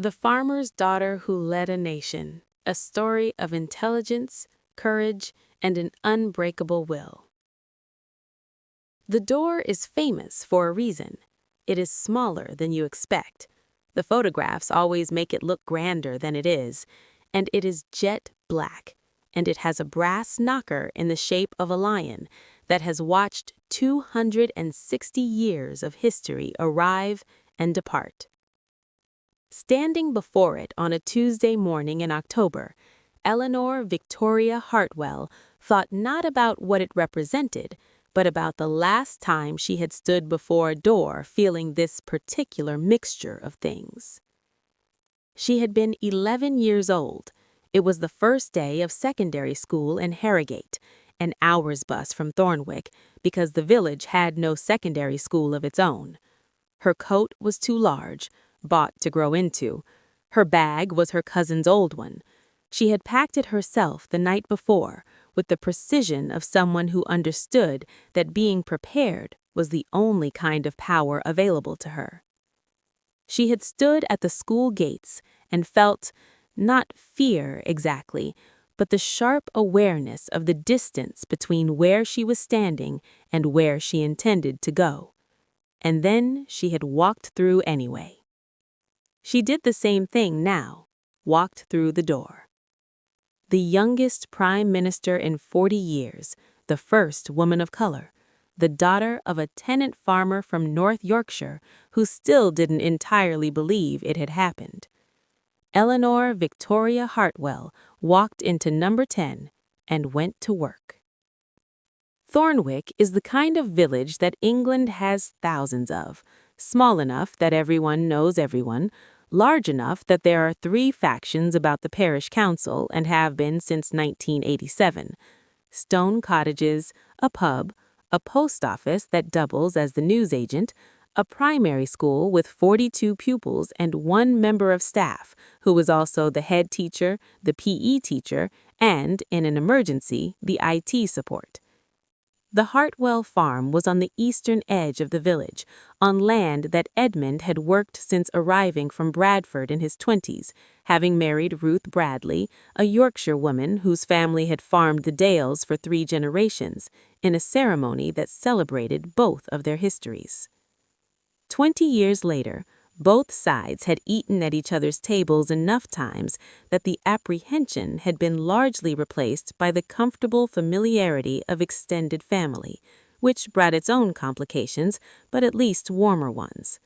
The Farmer's Daughter Who Led a Nation, a story of intelligence, courage, and an unbreakable will. The door is famous for a reason. It is smaller than you expect. The photographs always make it look grander than it is, and it is jet black, and it has a brass knocker in the shape of a lion that has watched 260 years of history arrive and depart. Standing before it on a Tuesday morning in October, Eleanor Victoria Hartwell thought not about what it represented, but about the last time she had stood before a door feeling this particular mixture of things. She had been 11 years old. It was the first day of secondary school in Harrogate, an hour's bus from Thornwick, because the village had no secondary school of its own. Her coat was too large, bought to grow into. Her bag was her cousin's old one. She had packed it herself the night before, with the precision of someone who understood that being prepared was the only kind of power available to her. She had stood at the school gates and felt, not fear exactly, but the sharp awareness of the distance between where she was standing and where she intended to go. And then she had walked through anyway. She did the same thing now, walked through the door. The youngest prime minister in 40 years, the first woman of color, the daughter of a tenant farmer from North Yorkshire who still didn't entirely believe it had happened. Eleanor Victoria Hartwell walked into number 10 and went to work. Thornwick is the kind of village that England has thousands of, small enough that everyone knows everyone, large enough that there are 3 factions about the parish council and have been since 1987. Stone cottages, a pub, a post office that doubles as the newsagent, a primary school with 42 pupils and 1 member of staff, who was also the head teacher, the PE teacher, and, in an emergency, the IT support. The Hartwell farm was on the eastern edge of the village, on land that Edmund had worked since arriving from Bradford in his 20s, having married Ruth Bradley, a Yorkshire woman whose family had farmed the Dales for 3 generations, in a ceremony that celebrated both of their histories. 20 years later, both sides had eaten at each other's tables enough times that the apprehension had been largely replaced by the comfortable familiarity of extended family, which brought its own complications, but at least warmer ones.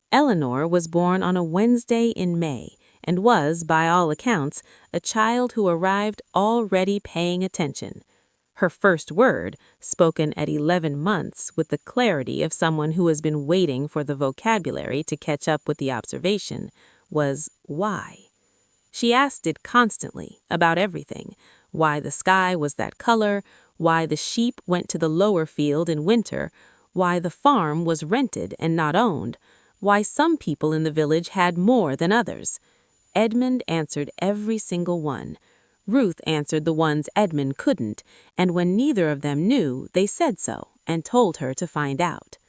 Eleanor was born on a Wednesday in May and was, by all accounts, a child who arrived already paying attention. Her first word, spoken at 11 months with the clarity of someone who has been waiting for the vocabulary to catch up with the observation, was why. She asked it constantly, about everything, why the sky was that color, why the sheep went to the lower field in winter, why the farm was rented and not owned, why some people in the village had more than others. Edmund answered every single one. Ruth answered the ones Edmund couldn't, and when neither of them knew, they said so and told her to find out.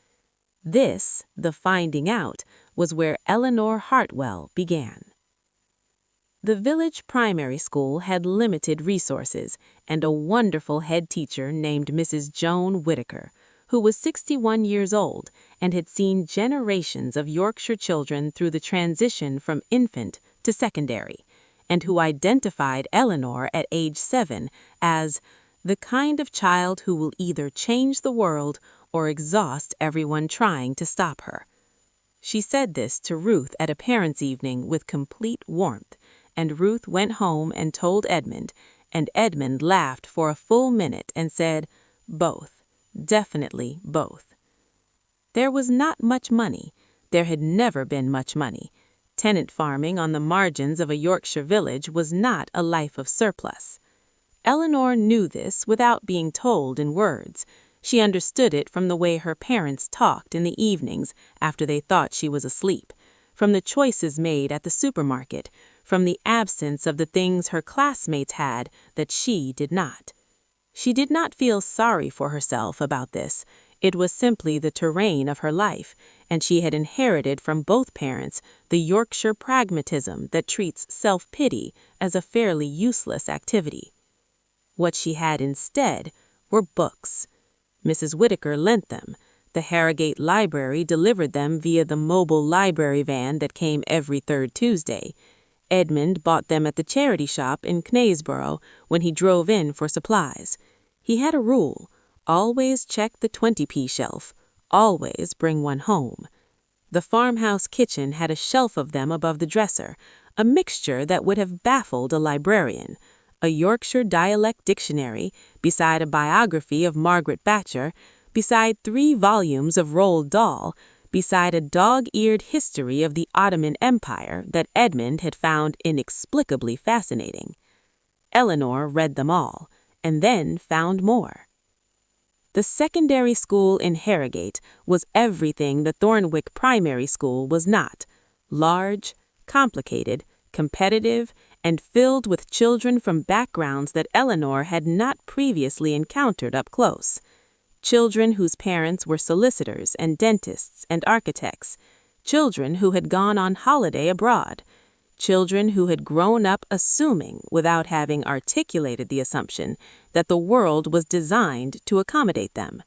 This, the finding out, was where Eleanor Hartwell began. The village primary school had limited resources and a wonderful head teacher named Mrs. Joan Whittaker, who was 61 years old and had seen generations of Yorkshire children through the transition from infant to secondary, and who identified Eleanor at age 7 as the kind of child who will either change the world or exhaust everyone trying to stop her. She said this to Ruth at a parents' evening with complete warmth, and Ruth went home and told Edmund, and Edmund laughed for a full minute and said, "Both, definitely both." There was not much money. There had never been much money. Tenant farming on the margins of a Yorkshire village was not a life of surplus. Eleanor knew this without being told in words. She understood it from the way her parents talked in the evenings after they thought she was asleep, from the choices made at the supermarket, from the absence of the things her classmates had that she did not. She did not feel sorry for herself about this. It was simply the terrain of her life, and she had inherited from both parents the Yorkshire pragmatism that treats self-pity as a fairly useless activity. What she had instead were books. Mrs. Whittaker lent them. The Harrogate Library delivered them via the mobile library van that came every third Tuesday. Edmund bought them at the charity shop in Knaresborough when he drove in for supplies. He had a rule: always check the 20p shelf, always bring one home. The farmhouse kitchen had a shelf of them above the dresser, a mixture that would have baffled a librarian. A Yorkshire dialect dictionary, beside a biography of Margaret Batcher, beside 3 volumes of Roald Dahl, beside a dog-eared history of the Ottoman Empire that Edmund had found inexplicably fascinating. Eleanor read them all, and then found more. The secondary school in Harrogate was everything the Thornwick primary school was not: large, complicated, competitive, and filled with children from backgrounds that Eleanor had not previously encountered up close. Children whose parents were solicitors and dentists and architects. Children who had gone on holiday abroad. Children who had grown up assuming, without having articulated the assumption, that the world was designed to accommodate them.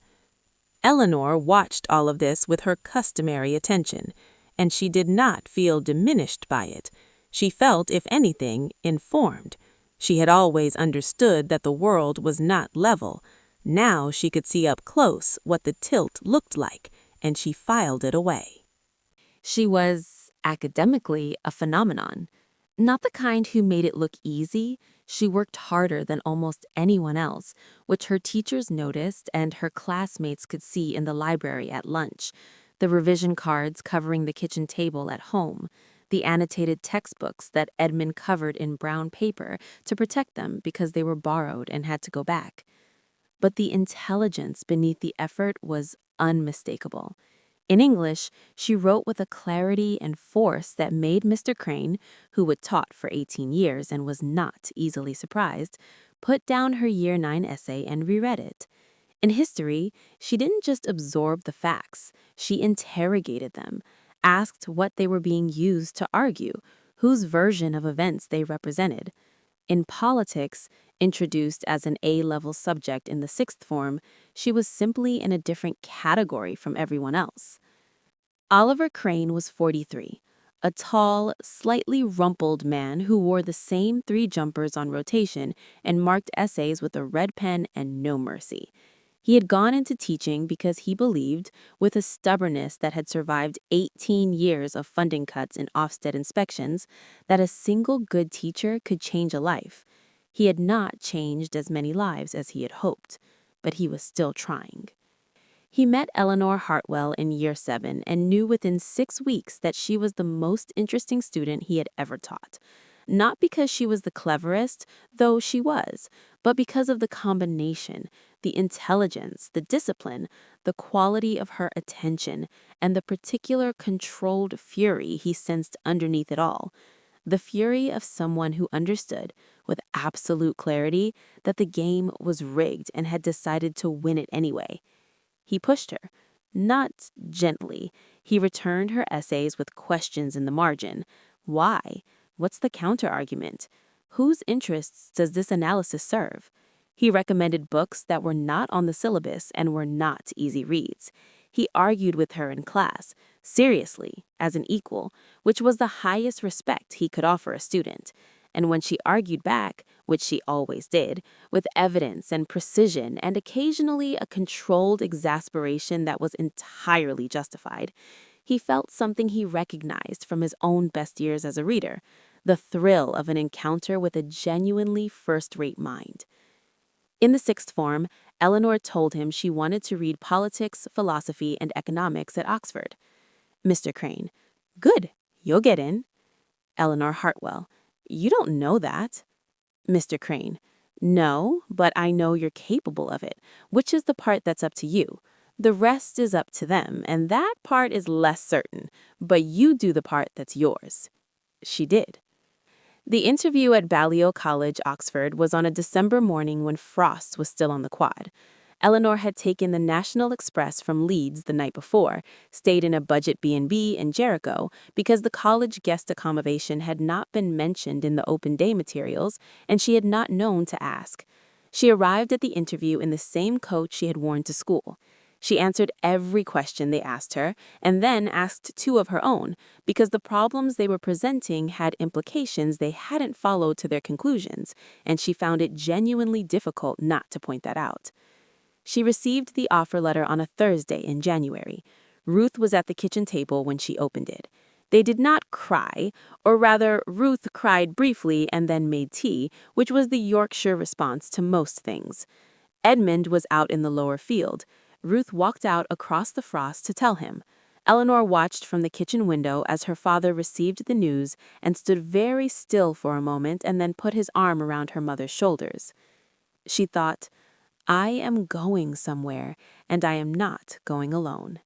Eleanor watched all of this with her customary attention, and she did not feel diminished by it. She felt, if anything, informed. She had always understood that the world was not level. Now she could see up close what the tilt looked like, and she filed it away. She was, academically, a phenomenon. Not the kind who made it look easy. She worked harder than almost anyone else, which her teachers noticed and her classmates could see in the library at lunch, the revision cards covering the kitchen table at home, the annotated textbooks that Edmund covered in brown paper to protect them because they were borrowed and had to go back. But the intelligence beneath the effort was unmistakable. In English, she wrote with a clarity and force that made Mr. Crane, who had taught for 18 years and was not easily surprised, put down her Year 9 essay and reread it. In history, she didn't just absorb the facts, she interrogated them, asked what they were being used to argue, whose version of events they represented. In politics, introduced as an A-level subject in the 6th form, she was simply in a different category from everyone else. Oliver Crane was 43, a tall, slightly rumpled man who wore the same 3 jumpers on rotation and marked essays with a red pen and no mercy. He had gone into teaching because he believed, with a stubbornness that had survived 18 years of funding cuts and Ofsted inspections, that a single good teacher could change a life. He had not changed as many lives as he had hoped, but he was still trying. He met Eleanor Hartwell in Year 7 and knew within 6 weeks that she was the most interesting student he had ever taught. Not because she was the cleverest, though she was, but because of the combination, the intelligence, the discipline, the quality of her attention, and the particular controlled fury he sensed underneath it all. The fury of someone who understood, with absolute clarity, that the game was rigged and had decided to win it anyway. He pushed her. Not gently. He returned her essays with questions in the margin. Why? What's the counter-argument? Whose interests does this analysis serve? He recommended books that were not on the syllabus and were not easy reads. He argued with her in class, seriously, as an equal, which was the highest respect he could offer a student. And when she argued back, which she always did, with evidence and precision and occasionally a controlled exasperation that was entirely justified, he felt something he recognized from his own best years as a reader, the thrill of an encounter with a genuinely first-rate mind. In the 6th form, Eleanor told him she wanted to read politics, philosophy, and economics at Oxford. Mr. Crane: Good, you'll get in. Eleanor Hartwell: You don't know that. Mr. Crane: No, but I know you're capable of it, which is the part that's up to you. The rest is up to them, and that part is less certain, but you do the part that's yours. She did. The interview at Balliol College, Oxford, was on a December morning when frost was still on the quad. Eleanor had taken the National Express from Leeds the night before, stayed in a budget B&B in Jericho because the college guest accommodation had not been mentioned in the open day materials, and she had not known to ask. She arrived at the interview in the same coat she had worn to school. She answered every question they asked her, and then asked two of her own, because the problems they were presenting had implications they hadn't followed to their conclusions, and she found it genuinely difficult not to point that out. She received the offer letter on a Thursday in January. Ruth was at the kitchen table when she opened it. They did not cry, or rather, Ruth cried briefly and then made tea, which was the Yorkshire response to most things. Edmund was out in the lower field. Ruth walked out across the frost to tell him. Eleanor watched from the kitchen window as her father received the news and stood very still for a moment and then put his arm around her mother's shoulders. She thought, I am going somewhere, and I am not going alone.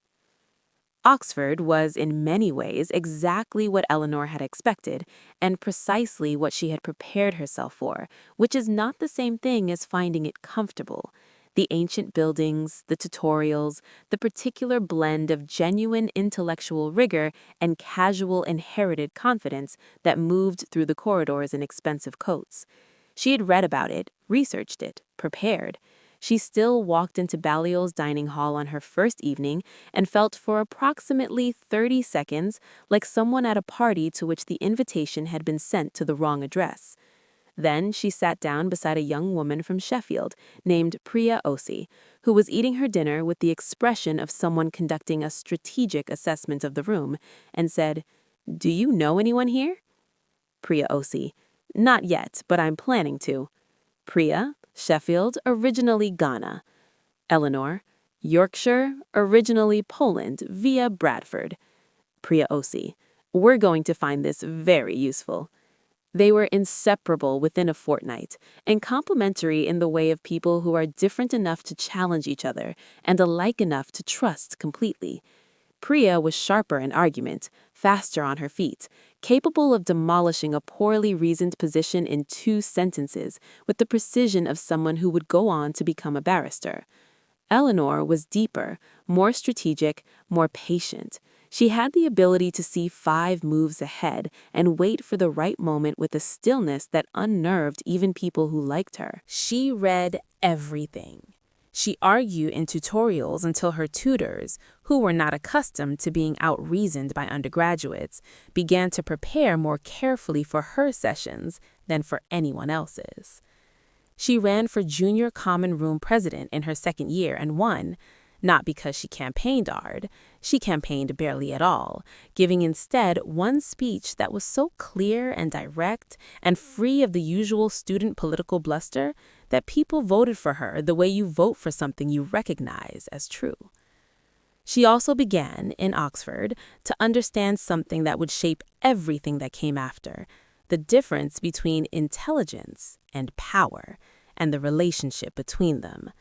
Oxford was in many ways exactly what Eleanor had expected, and precisely what she had prepared herself for, which is not the same thing as finding it comfortable. The ancient buildings, the tutorials, the particular blend of genuine intellectual rigor and casual inherited confidence that moved through the corridors in expensive coats. She had read about it, researched it, prepared. She still walked into Balliol's dining hall on her first evening and felt for approximately 30 seconds like someone at a party to which the invitation had been sent to the wrong address. Then she sat down beside a young woman from Sheffield named Priya Osi, who was eating her dinner with the expression of someone conducting a strategic assessment of the room, and said, "Do you know anyone here?" Priya Osi, "Not yet, but I'm planning to." Priya, Sheffield, originally Ghana. Eleanor, Yorkshire, originally Poland, via Bradford. Priya Osi, "We're going to find this very useful." They were inseparable within a fortnight, and complementary in the way of people who are different enough to challenge each other and alike enough to trust completely. Priya was sharper in argument, faster on her feet, capable of demolishing a poorly reasoned position in 2 sentences with the precision of someone who would go on to become a barrister. Eleanor was deeper, more strategic, more patient. She had the ability to see 5 moves ahead and wait for the right moment with a stillness that unnerved even people who liked her. She read everything. She argued in tutorials until her tutors, who were not accustomed to being out-reasoned by undergraduates, began to prepare more carefully for her sessions than for anyone else's. She ran for junior common room president in her second year and won, not because she campaigned hard. She campaigned barely at all, giving instead one speech that was so clear and direct and free of the usual student political bluster that people voted for her the way you vote for something you recognize as true. She also began, in Oxford, to understand something that would shape everything that came after: the difference between intelligence and power, and the relationship between them.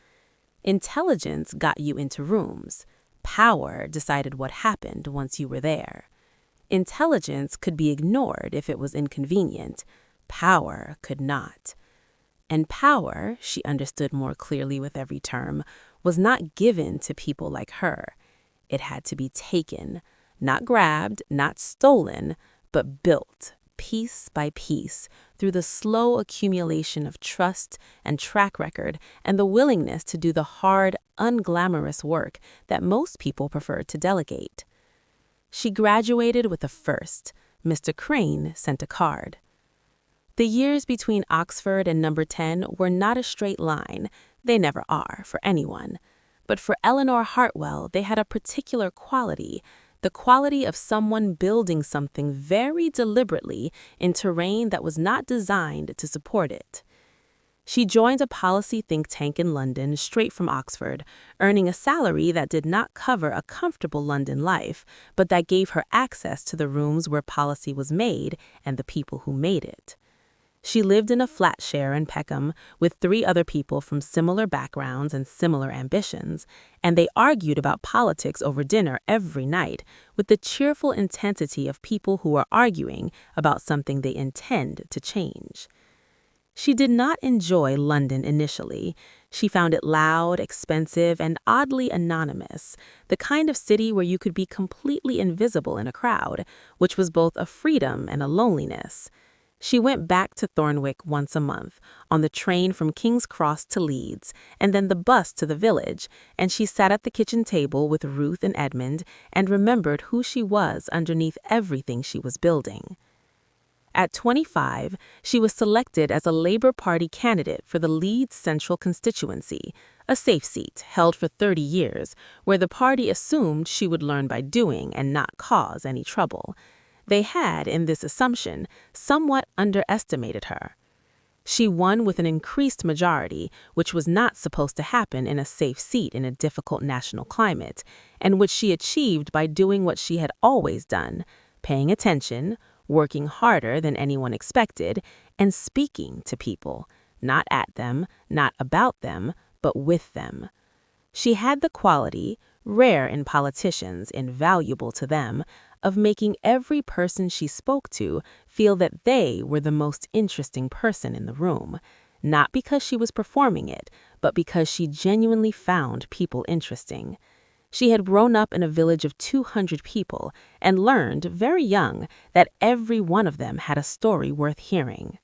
Intelligence got you into rooms. Power decided what happened once you were there. Intelligence could be ignored if it was inconvenient. Power could not. And power, she understood more clearly with every term, was not given to people like her. It had to be taken, not grabbed, not stolen, but built, piece by piece, through the slow accumulation of trust and track record and the willingness to do the hard, unglamorous work that most people prefer to delegate. She graduated with a first. Mr. Crane sent a card. The years between Oxford and number 10 were not a straight line. They never are, for anyone. But for Eleanor Hartwell, they had a particular quality, the quality of someone building something very deliberately in terrain that was not designed to support it. She joined a policy think tank in London straight from Oxford, earning a salary that did not cover a comfortable London life, but that gave her access to the rooms where policy was made and the people who made it. She lived in a flat share in Peckham with 3 other people from similar backgrounds and similar ambitions, and they argued about politics over dinner every night with the cheerful intensity of people who are arguing about something they intend to change. She did not enjoy London initially. She found it loud, expensive, and oddly anonymous, the kind of city where you could be completely invisible in a crowd, which was both a freedom and a loneliness. She went back to Thornwick once a month, on the train from King's Cross to Leeds, and then the bus to the village, and she sat at the kitchen table with Ruth and Edmund and remembered who she was underneath everything she was building. At 25, she was selected as a Labour Party candidate for the Leeds Central constituency, a safe seat held for 30 years, where the party assumed she would learn by doing and not cause any trouble. They had, in this assumption, somewhat underestimated her. She won with an increased majority, which was not supposed to happen in a safe seat in a difficult national climate, and which she achieved by doing what she had always done, paying attention, working harder than anyone expected, and speaking to people, not at them, not about them, but with them. She had the quality, rare in politicians, invaluable to them, of making every person she spoke to feel that they were the most interesting person in the room, not because she was performing it, but because she genuinely found people interesting. She had grown up in a village of 200 people and learned, very young, that every one of them had a story worth hearing.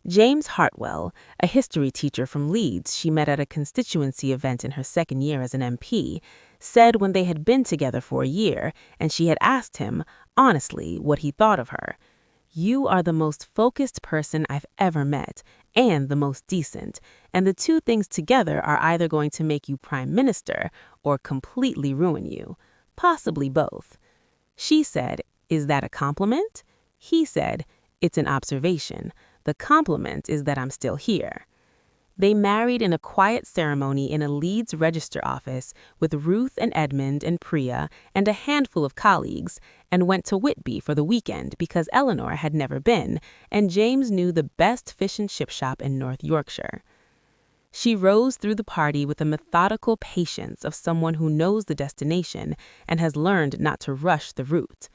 James Hartwell, a history teacher from Leeds she met at a constituency event in her second year as an MP, said when they had been together for a year and she had asked him, honestly, what he thought of her, "You are the most focused person I've ever met, and the most decent, and the two things together are either going to make you prime minister or completely ruin you, possibly both." She said, "Is that a compliment?" He said, "It's an observation. The compliment is that I'm still here." They married in a quiet ceremony in a Leeds register office with Ruth and Edmund and Priya and a handful of colleagues, and went to Whitby for the weekend because Eleanor had never been, and James knew the best fish and chip shop in North Yorkshire. She rose through the party with the methodical patience of someone who knows the destination and has learned not to rush the route.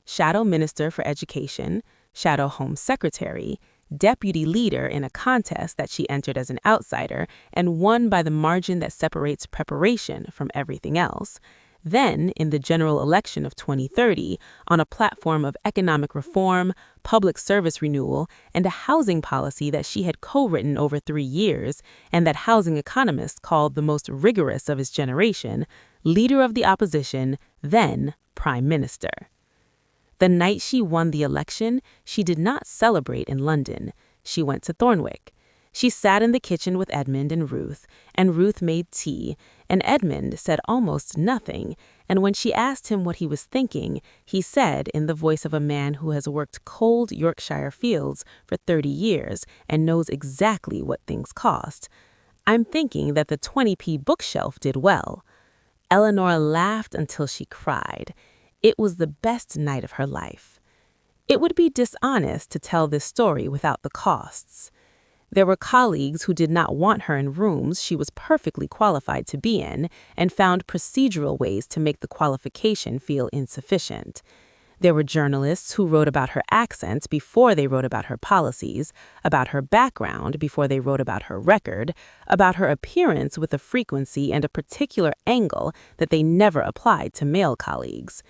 Shadow Minister for Education, Shadow Home Secretary, deputy leader in a contest that she entered as an outsider and won by the margin that separates preparation from everything else. Then, in the general election of 2030, on a platform of economic reform, public service renewal, and a housing policy that she had co-written over 3 years, and that housing economists called the most rigorous of his generation, leader of the opposition, then Prime Minister. The night she won the election, she did not celebrate in London. She went to Thornwick. She sat in the kitchen with Edmund and Ruth made tea, and Edmund said almost nothing, and when she asked him what he was thinking, he said in the voice of a man who has worked cold Yorkshire fields for 30 years and knows exactly what things cost, "I'm thinking that the 20p bookshelf did well." Eleanor laughed until she cried. It was the best night of her life. It would be dishonest to tell this story without the costs. There were colleagues who did not want her in rooms she was perfectly qualified to be in and found procedural ways to make the qualification feel insufficient. There were journalists who wrote about her accent before they wrote about her policies, about her background before they wrote about her record, about her appearance with a frequency and a particular angle that they never applied to male colleagues.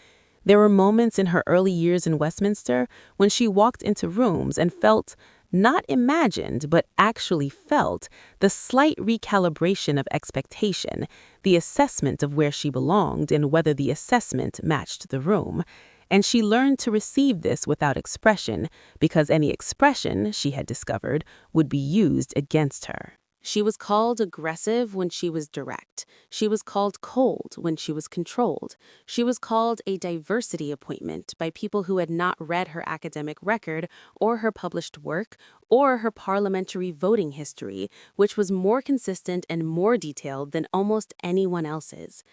There were moments in her early years in Westminster when she walked into rooms and felt, not imagined, but actually felt, the slight recalibration of expectation, the assessment of where she belonged and whether the assessment matched the room. And she learned to receive this without expression, because any expression, she had discovered, would be used against her. She was called aggressive when she was direct. She was called cold when she was controlled. She was called a diversity appointment by people who had not read her academic record or her published work or her parliamentary voting history, which was more consistent and more detailed than almost anyone else's.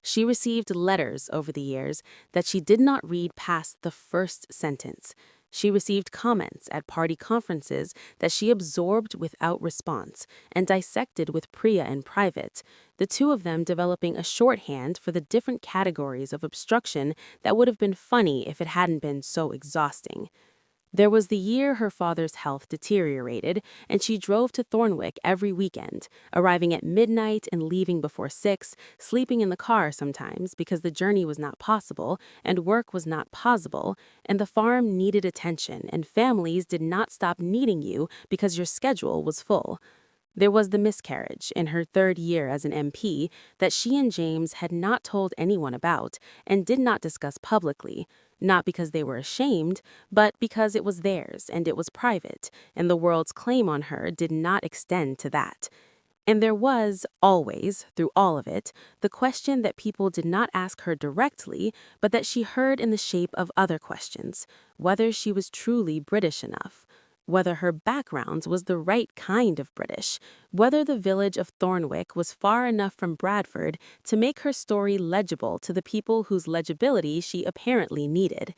She received letters over the years that she did not read past the first sentence. She received comments at party conferences that she absorbed without response and dissected with Priya in private, the two of them developing a shorthand for the different categories of obstruction that would have been funny if it hadn't been so exhausting. There was the year her father's health deteriorated, and she drove to Thornwick every weekend, arriving at midnight and leaving before 6, sleeping in the car sometimes because the journey was not possible and work was not possible, and the farm needed attention and families did not stop needing you because your schedule was full. There was the miscarriage in her 3rd year as an MP that she and James had not told anyone about and did not discuss publicly, not because they were ashamed, but because it was theirs and it was private, and the world's claim on her did not extend to that. And there was, always, through all of it, the question that people did not ask her directly, but that she heard in the shape of other questions, whether she was truly British enough, whether her background was the right kind of British, whether the village of Thornwick was far enough from Bradford to make her story legible to the people whose legibility she apparently needed.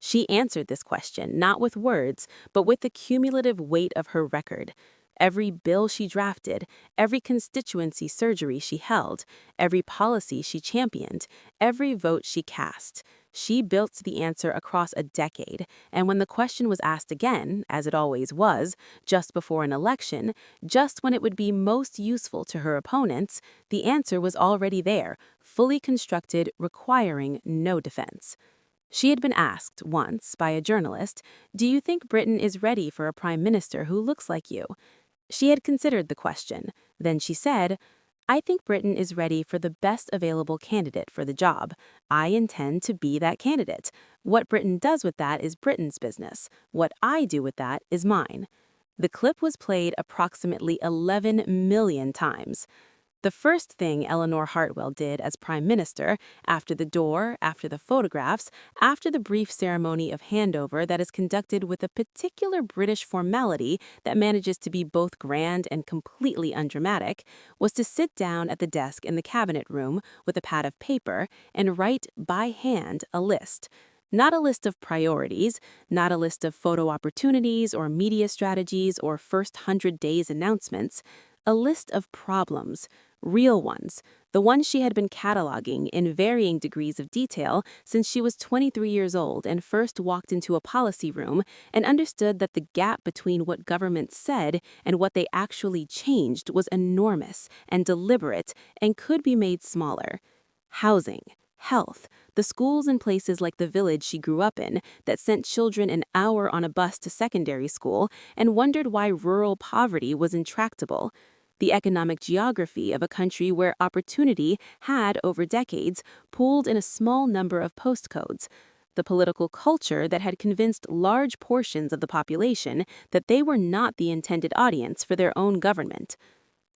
She answered this question not with words, but with the cumulative weight of her record. Every bill she drafted, every constituency surgery she held, every policy she championed, every vote she cast. She built the answer across a decade, and when the question was asked again, as it always was, just before an election, just when it would be most useful to her opponents, the answer was already there, fully constructed, requiring no defense. She had been asked once by a journalist, "Do you think Britain is ready for a prime minister who looks like you?" She had considered the question. Then she said, "I think Britain is ready for the best available candidate for the job. I intend to be that candidate. What Britain does with that is Britain's business. What I do with that is mine." The clip was played approximately 11 million times. The first thing Eleanor Hartwell did as Prime Minister, after the door, after the photographs, after the brief ceremony of handover that is conducted with a particular British formality that manages to be both grand and completely undramatic, was to sit down at the desk in the cabinet room with a pad of paper and write by hand a list. Not a list of priorities, not a list of photo opportunities or media strategies or first 100 days announcements, a list of problems, real ones, the ones she had been cataloging in varying degrees of detail since she was 23 years old and first walked into a policy room and understood that the gap between what government said and what they actually changed was enormous and deliberate and could be made smaller. Housing, health, the schools in places like the village she grew up in that sent children an hour on a bus to secondary school and wondered why rural poverty was intractable. The economic geography of a country where opportunity had, over decades, pooled in a small number of postcodes. The political culture that had convinced large portions of the population that they were not the intended audience for their own government.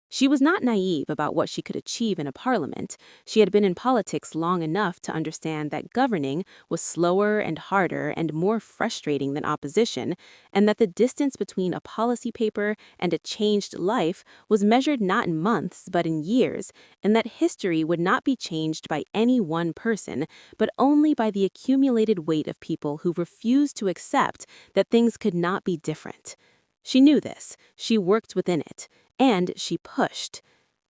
She was not naive about what she could achieve in a parliament. She had been in politics long enough to understand that governing was slower and harder and more frustrating than opposition, and that the distance between a policy paper and a changed life was measured not in months but in years, and that history would not be changed by any one person, but only by the accumulated weight of people who refused to accept that things could not be different. She knew this. She worked within it. And she pushed.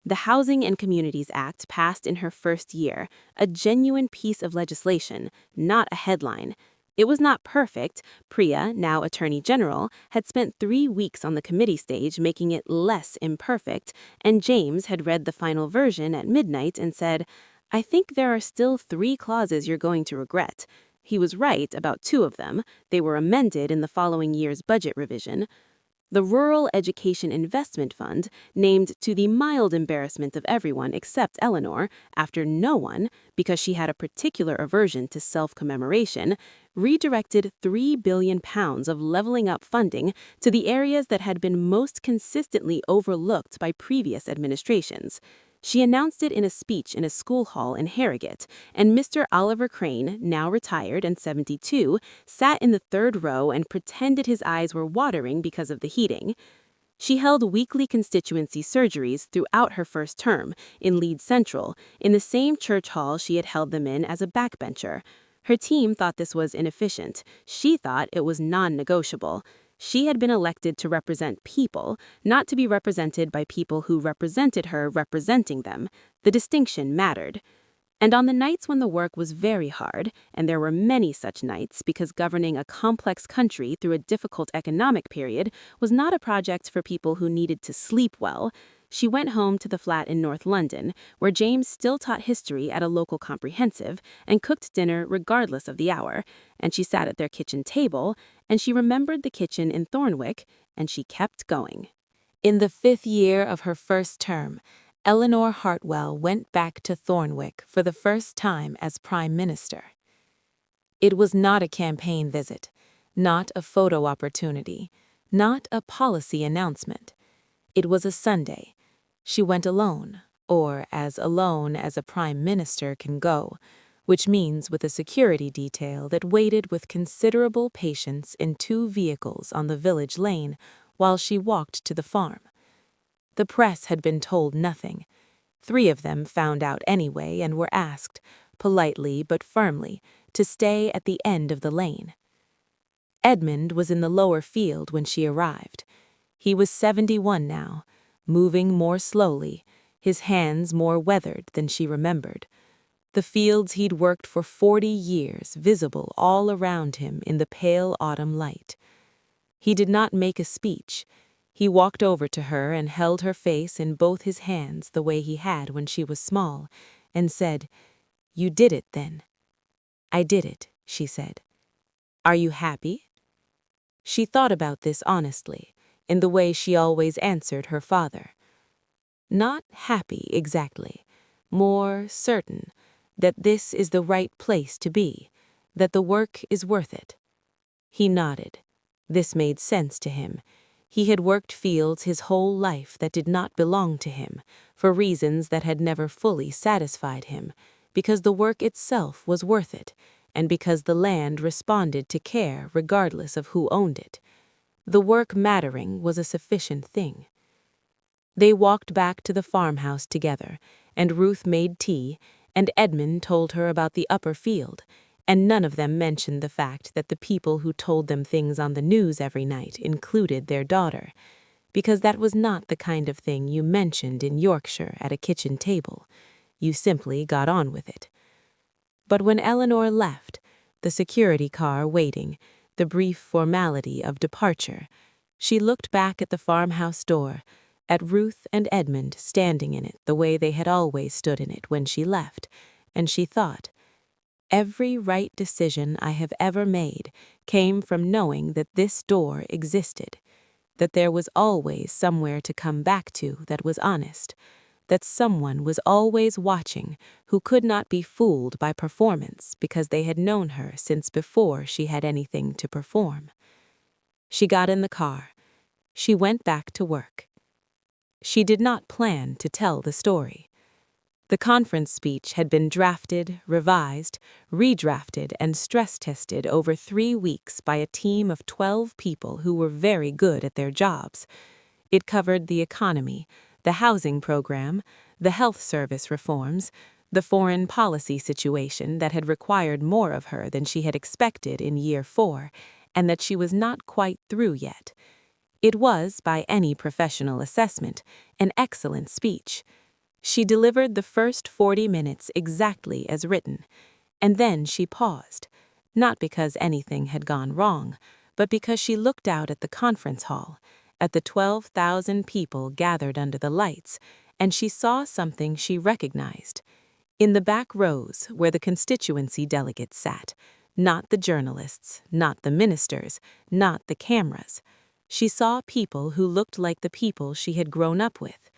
The Housing and Communities Act passed in her first year, a genuine piece of legislation, not a headline. It was not perfect. Priya, now Attorney General, had spent 3 weeks on the committee stage making it less imperfect, and James had read the final version at midnight and said, "I think there are still 3 clauses you're going to regret." He was right about 2 of them. They were amended in the following year's budget revision. The Rural Education Investment Fund, named to the mild embarrassment of everyone except Eleanor, after no one, because she had a particular aversion to self-commemoration, redirected £3 billion of levelling up funding to the areas that had been most consistently overlooked by previous administrations. She announced it in a speech in a school hall in Harrogate, and Mr. Oliver Crane, now retired and 72, sat in the 3rd row and pretended his eyes were watering because of the heating. She held weekly constituency surgeries throughout her first term, in Leeds Central, in the same church hall she had held them in as a backbencher. Her team thought this was inefficient. She thought it was non-negotiable. She had been elected to represent people, not to be represented by people who represented her representing them. The distinction mattered. And on the nights when the work was very hard, and there were many such nights because governing a complex country through a difficult economic period was not a project for people who needed to sleep well, she went home to the flat in North London, where James still taught history at a local comprehensive and cooked dinner regardless of the hour, and she sat at their kitchen table, and she remembered the kitchen in Thornwick, and she kept going. In the 5th year of her first term, Eleanor Hartwell went back to Thornwick for the first time as Prime Minister. It was not a campaign visit, not a photo opportunity, not a policy announcement. It was a Sunday. She went alone, or as alone as a Prime Minister can go, which means with a security detail that waited with considerable patience in 2 vehicles on the village lane while she walked to the farm. The press had been told nothing. 3 of them found out anyway and were asked, politely but firmly, to stay at the end of the lane. Edmund was in the lower field when she arrived. He was 71 now, moving more slowly, his hands more weathered than she remembered. The fields he'd worked for 40 years visible all around him in the pale autumn light. He did not make a speech. He walked over to her and held her face in both his hands the way he had when she was small, and said, "You did it, then." "I did it," she said. "Are you happy?" She thought about this honestly, in the way she always answered her father. Not happy exactly, more certain that this is the right place to be, that the work is worth it. He nodded. This made sense to him. He had worked fields his whole life that did not belong to him, for reasons that had never fully satisfied him, because the work itself was worth it, and because the land responded to care regardless of who owned it. The work mattering was a sufficient thing. They walked back to the farmhouse together, and Ruth made tea, and Edmund told her about the upper field, and none of them mentioned the fact that the people who told them things on the news every night included their daughter, because that was not the kind of thing you mentioned in Yorkshire at a kitchen table. You simply got on with it. But when Eleanor left, the security car waiting, the brief formality of departure, she looked back at the farmhouse door, at Ruth and Edmund standing in it the way they had always stood in it when she left, and she thought, "Every right decision I have ever made came from knowing that this door existed, that there was always somewhere to come back to that was honest, that someone was always watching who could not be fooled by performance because they had known her since before she had anything to perform." She got in the car. She went back to work. She did not plan to tell the story. The conference speech had been drafted, revised, redrafted, and stress-tested over 3 weeks by a team of 12 people who were very good at their jobs. It covered the economy, the housing program, the health service reforms, the foreign policy situation that had required more of her than she had expected in year 4, and that she was not quite through yet. It was, by any professional assessment, an excellent speech. She delivered the first 40 minutes exactly as written, and then she paused, not because anything had gone wrong, but because she looked out at the conference hall, at the 12,000 people gathered under the lights, and she saw something she recognized. In the back rows, where the constituency delegates sat, not the journalists, not the ministers, not the cameras, she saw people who looked like the people she had grown up with.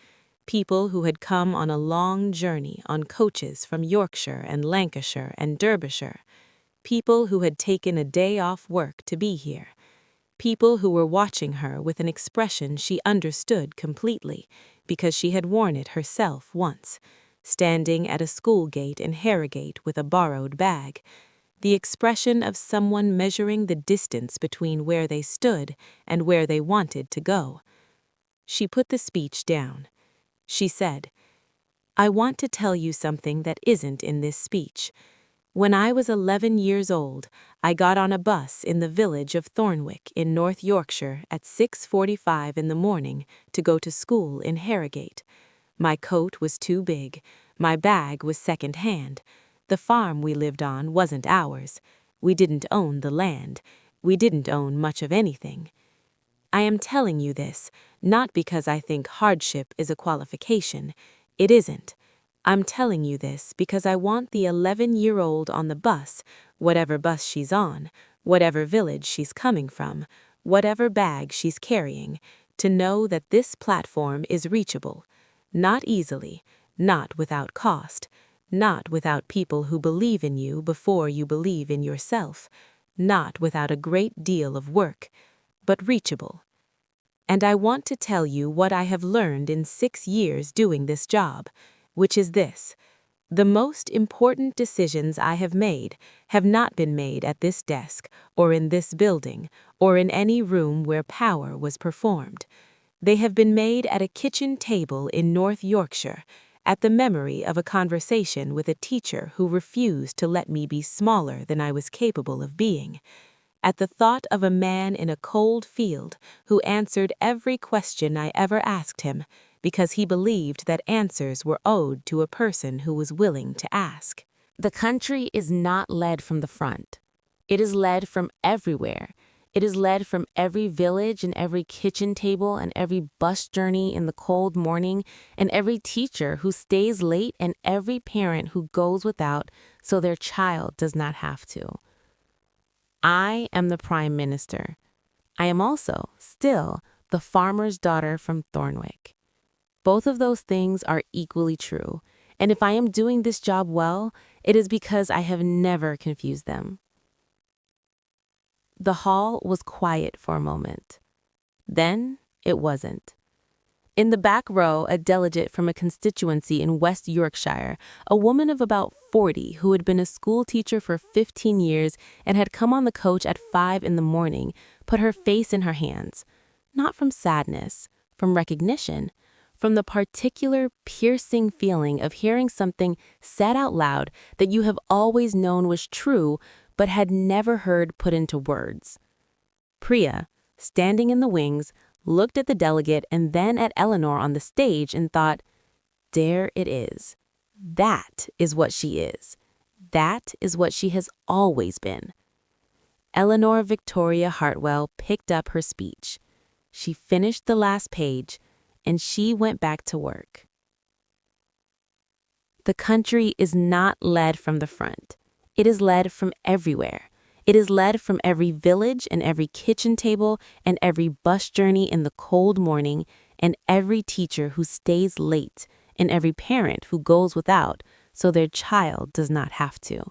People who had come on a long journey on coaches from Yorkshire and Lancashire and Derbyshire. People who had taken a day off work to be here. People who were watching her with an expression she understood completely, because she had worn it herself once, standing at a school gate in Harrogate with a borrowed bag. The expression of someone measuring the distance between where they stood and where they wanted to go. She put the speech down. She said, "I want to tell you something that isn't in this speech. When I was 11 years old, I got on a bus in the village of Thornwick in North Yorkshire at 6:45 in the morning to go to school in Harrogate. My coat was too big, My bag was second-hand. The farm we lived on wasn't ours. We didn't own the land. We didn't own much of anything. I am telling you this, not because I think hardship is a qualification. It isn't. I'm telling you this because I want the 11-year-old on the bus, whatever bus she's on, whatever village she's coming from, whatever bag she's carrying, to know that this platform is reachable. Not easily, not without cost, not without people who believe in you before you believe in yourself, not without a great deal of work, but reachable. And I want to tell you what I have learned in 6 years doing this job, which is this: the most important decisions I have made have not been made at this desk, or in this building, or in any room where power was performed. They have been made at a kitchen table in North Yorkshire, at the memory of a conversation with a teacher who refused to let me be smaller than I was capable of being, at the thought of a man in a cold field who answered every question I ever asked him because he believed that answers were owed to a person who was willing to ask. The country is not led from the front. It is led from everywhere. It is led from every village and every kitchen table and every bus journey in the cold morning and every teacher who stays late and every parent who goes without so their child does not have to. I am the Prime Minister. I am also, still, the farmer's daughter from Thornwick. Both of those things are equally true, and if I am doing this job well, it is because I have never confused them. The hall was quiet for a moment. Then it wasn't. In the back row, a delegate from a constituency in West Yorkshire, a woman of about 40 who had been a school teacher for 15 years and had come on the coach at 5 in the morning, put her face in her hands. Not from sadness, from recognition, from the particular piercing feeling of hearing something said out loud that you have always known was true but had never heard put into words. Priya, standing in the wings, looked at the delegate and then at Eleanor on the stage and thought, there it is. That is what she is. That is what she has always been. Eleanor Victoria Hartwell picked up her speech. She finished the last page, and she went back to work. The country is not led from the front. It is led from everywhere. It is led from every village and every kitchen table and every bus journey in the cold morning and every teacher who stays late and every parent who goes without so their child does not have to.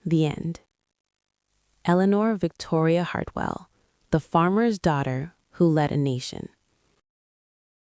The end. Eleanor Victoria Hartwell, the farmer's daughter who led a nation.